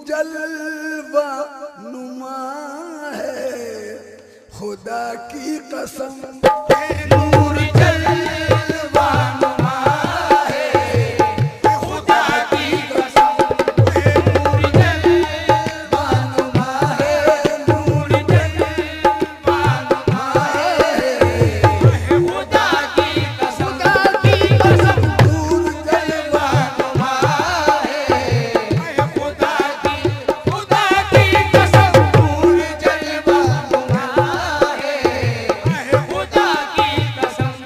जलवा नुमा है खुदा की कसम, नूर जलवा नुमा है खुदा की कसम, नूर जलवा नुमा है, नूर जलवा नुमा है खुदा की कसम, खुदा की कसम, नूर जलवा नुमा है खुदा की कसम, नूर जलवा नुमा है खुदा की कसम।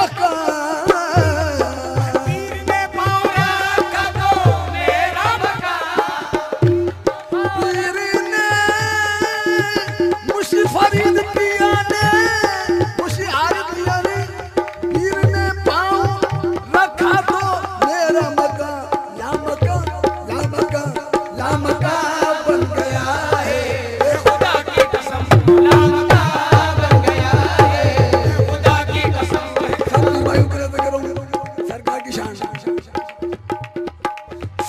मकान। पीर ने पाँव रखा तो मेरा मकान। पीर ने मुशी फरीद पिया ने मुशी आरिफ पिया ने पीर ने पाँव रखा तो मेरा मकान ला मकान ला मकान ला मकान बन गया है। खुदा की कसम लामका बन गया है। खुदा की कसम सभी भाइयों को नजर करो सरकार की शान।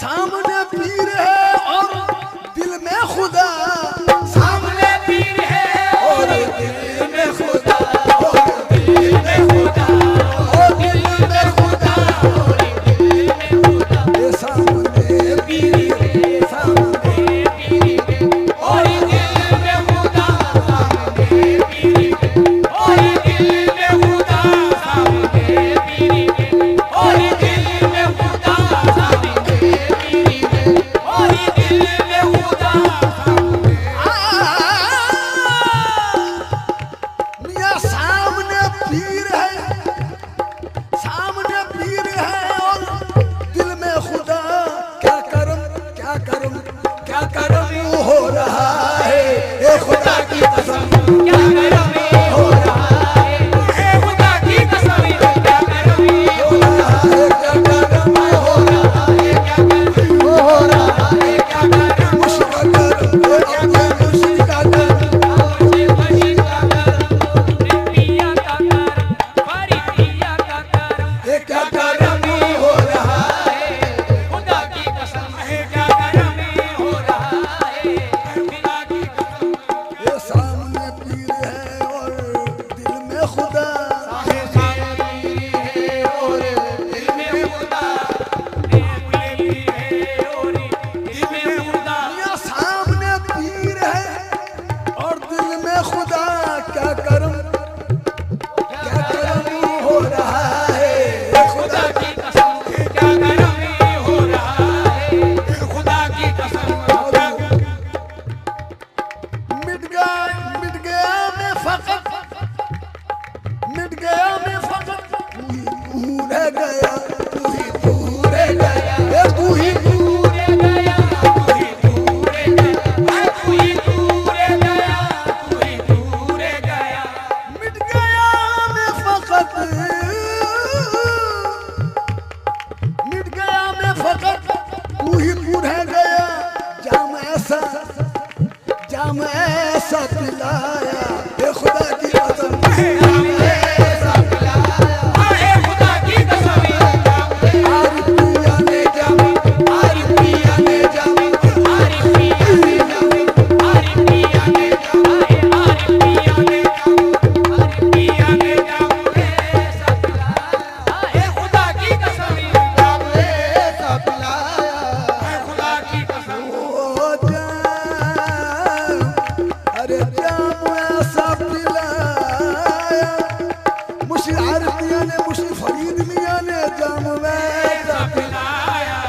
सामने पीर है और दिल में खुदा। सामने पीर है और दिल में खुदा। और दिल में खुदा। और दिल में खुदा। और दिल में खुदा। ये सामने पीर है सामने पीर है। और दिल में खुदा सामने पीर है। और दिल में खुदा सामने पीर है। और दिल में खुदा सामने पीर है। और दिल में खुदा सामने मियां सामने पीर है। सामने पीर है और दिल में खुदा। क्या करम क्या करम क्या करम हो रहा है। ए खुदा की कसम क्या करम हो रहा है। ए खुदा की कसम क्या करम हो रहा है। क्या करम हो रहा है। क्या करम हो रहा है। क्या करम मुश्किल करम अपने मुश्किल का करम। मुझे खुशी का करम प्रिया का करम हमारी प्रिया का करम। ये क्या करम हो रहा है खुदा की कसम है। क्या करम हो रहा है। खुदा की कसम ये सामने पीर है और दिल में खुदा। मियां सामने पीर है और दिल में खुदा। क्या करम हो रहा है। ए खुदा की कसम क्या करम हो रहा है। खुदा की कसम मिट गया मैं फकत तू ही तू रह गया। तू ही तू रह गया। ए तू ही तू गया तू ही दूर गया। तू ही दूर गया। तू ही दूर गया। मिट गया मैं फकत तू ही तू रह गया। जाम ऐसा पिलाया। ए खुदा की कसम ऐसा पिलाया है खुदा की कसम। आरिफ पिया ने जाम आरिफ पिया ने जाम आरिफ पिया ने जाम आरिफ पिया ने जाम आरिफ पिया ने जाम आरिफ पिया ने जाम ऐसा पिलाया है खुदा की कसम। ऐसा पिलाया। है खुदा की कसम ओ अरे जाम ऐसा पिलाया। मुशी आरिफ मियां ने मुशी फरीद मियां ने जाम ऐसा पिलाया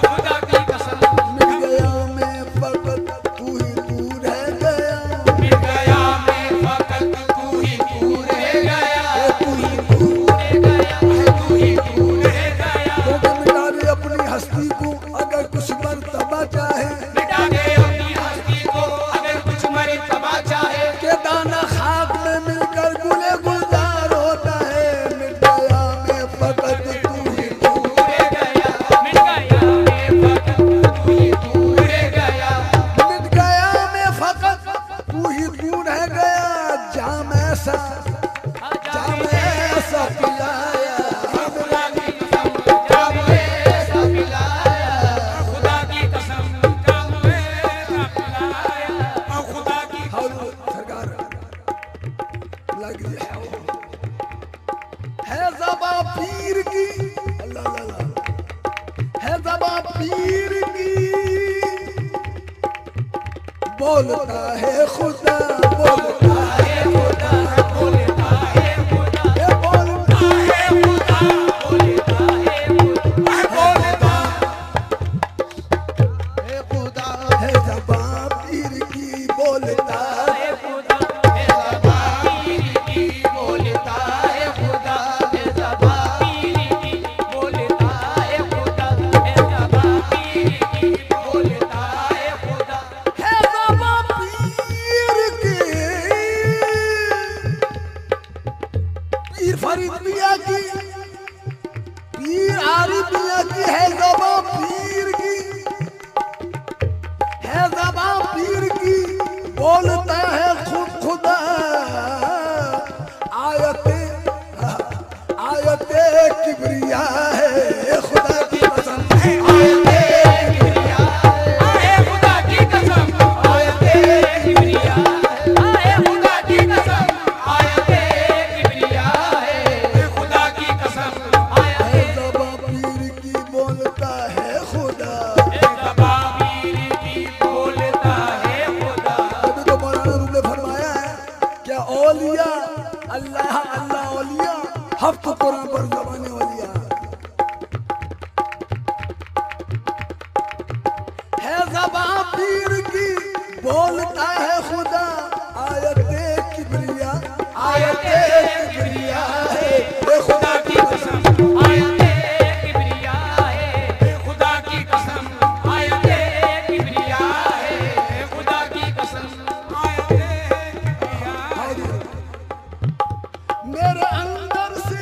खुदा की कसम। मिल गया मैं फकत तू ही तू रह गया। मिल गया मैं फकत तू ही दूर गया। तू ही तू गया तू ही दूर गया। क्योंकि मिटा दे अपनी हस्ती को अगर कुछ मर्तबा चाहे। मिटा दे अपनी हस्ती को अगर कुछ मर्तबा चाहे। के दाना खाक में मिलकर गुले गुलजार होता है। मिट गया मैं फकत तू ही तू। गया मिट गया मैं फकत तू ही दूर गया। मिट गया मैं फकत तू ही तू रह गया। जाम ऐसा पिलाया। खुदा की कसम जाम ऐसा पिलाया। खुदा की कसम जाम ऐसा पिलाया। खुदा की और सरकार लग है ज़बा पीर की। अल्लाह अल्लाह है ज़बा पीर की। बोलता है खुदा बोलता है खुदा। बोलता है खुदा। ये बोलता है खुदा बोलता है खुदा। बोलता है ज़बा पीर की। बोलता है खुदा। है ज़बान की बोलता है खुदा। है ज़बान मियाँ की, पीर आरिफ मियाँ की है ज़बां पीर की, है ज़बां पीर की, बोलता है खुद खुदा। आयते आयते किबरिया है खुदा की कसम, आयते किबरिया आए खुदा की कसम, आयते किबरिया आए खुदा की कसम, आयते किबरिया है खुदा की कसम, है आयते ज़बां पीर की, बोलता है खुदा। ज़बां पीर की बोलता है खुदा। अभी तो मौलाना रूम ने फरमाया है क्या औलिया अल्लाह अल्लाह औलिया हफ्त कुरान पर ज़बाने औलिया है ज़बां पीर की, बोलता है खुदा। आयते किबरिया आयते किबरिया है ए खुदा की कसम, आयते किबरिया है खुदा की कसम, आयते किबरिया है खुदा की कसम, आयते किबरिया। मेरे अंदर से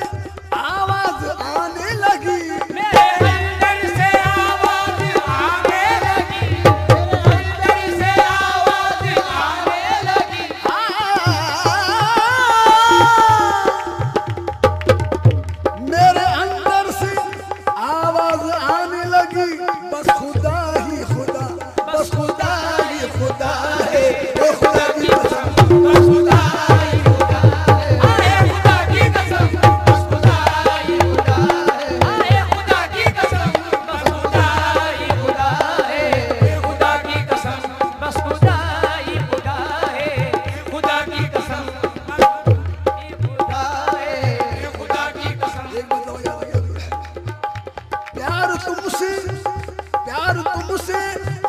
आवाज आने लगी, मेरे अंदर से आवाज आने लगी, मेरे अंदर से आवाज आने लगी, मेरे अंदर से आवाज आने लगी। बस खुदा ही खुदा, बस खुदा ही खुदा है ए खुदा की कसम, बस खुदा ही खुदा है, आए खुदा की कसम, बस खुदा ही खुदा है, आए खुदा की कसम, बस खुदा ही खुदा है, खुदा की कसम, बस खुदा ही खुदा है, खुदा की कसम, खुदा है, खुदा की कसम। एक बताओ यार, प्यार तुमसे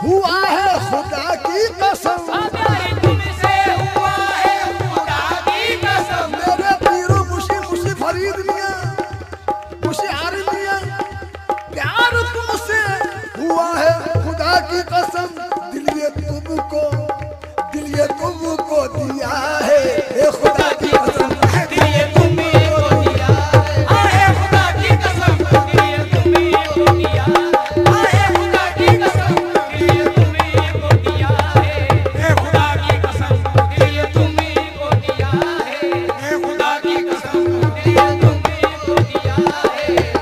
हुआ है खुदा की कसम। प्यार तुमसे हुआ है खुदा की कसम, मेरे पीरो मुशी फरीद मियाँ, मुशी आरिफ मियाँ, प्यार तुमसे हुआ है खुदा की कसम। दिल ये तुमको दिया है ए खुदा की कसम, दिल ये तुम्हें को दिया है, आए खुदा की कसम, दिल ये तुम्हें को दिया है, आए खुदा की कसम, दिल ये तुम्हें को दिया है, खुदा की कसम, दिल ये तुम्हें को दिया है, खुदा की कसम, दिल ये तुम्हें को दिया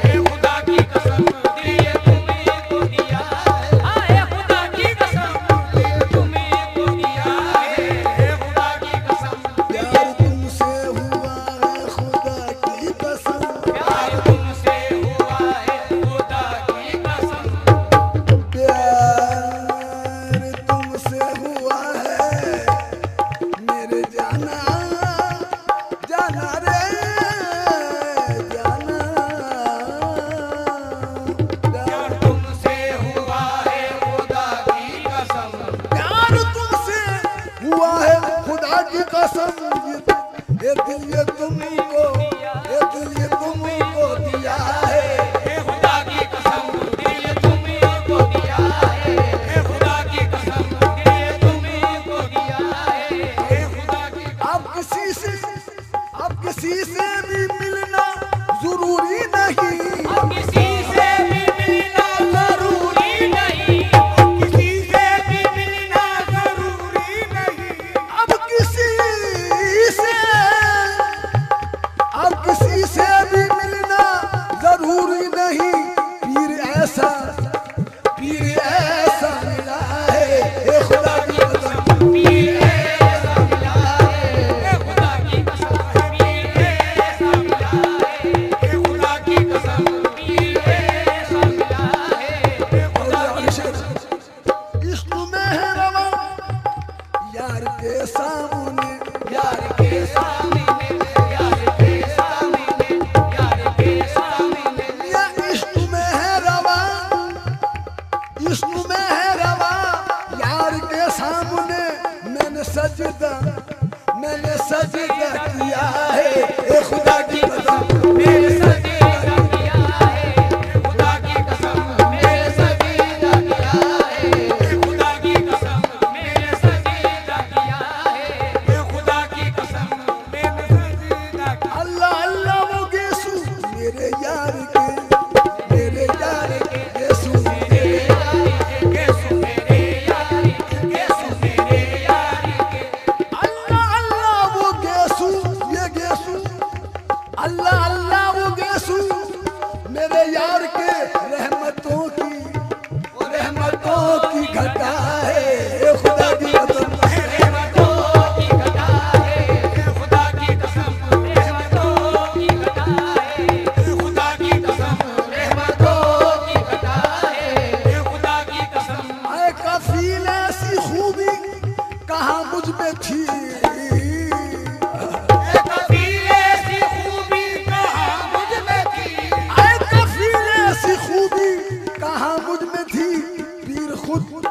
है, खुदा की कसम, दिल ये तुम्हें को दिया है, आए खुदा की कसम, दिल ये तुम्हें को दिया है, खुदा की कसम। प्यार तुमसे मेरे यार के, मेरे यार के यीशु मेरे यीशु मेरे यार के, यीशु मेरे यार के। अल्लाह अल्लाह वो यीशु, ये यीशु, अल्लाह अल्लाह वो यीशु मेरे यार के रहमतों की घटा है, खुदा की कसम रहमतों की घटा है, खुदा की कसम रहमतों की घटा है, खुदा की कसम रहमतों की घटा है, खुदा की कसम। आए कफील ऐसी खूबी कहाँ मुझ में थी, कफील ऐसी खूबी कहाँ मुझ में थी, आए कफील ऐसी खूबी कहाँ मुझ में थी, पीर खुद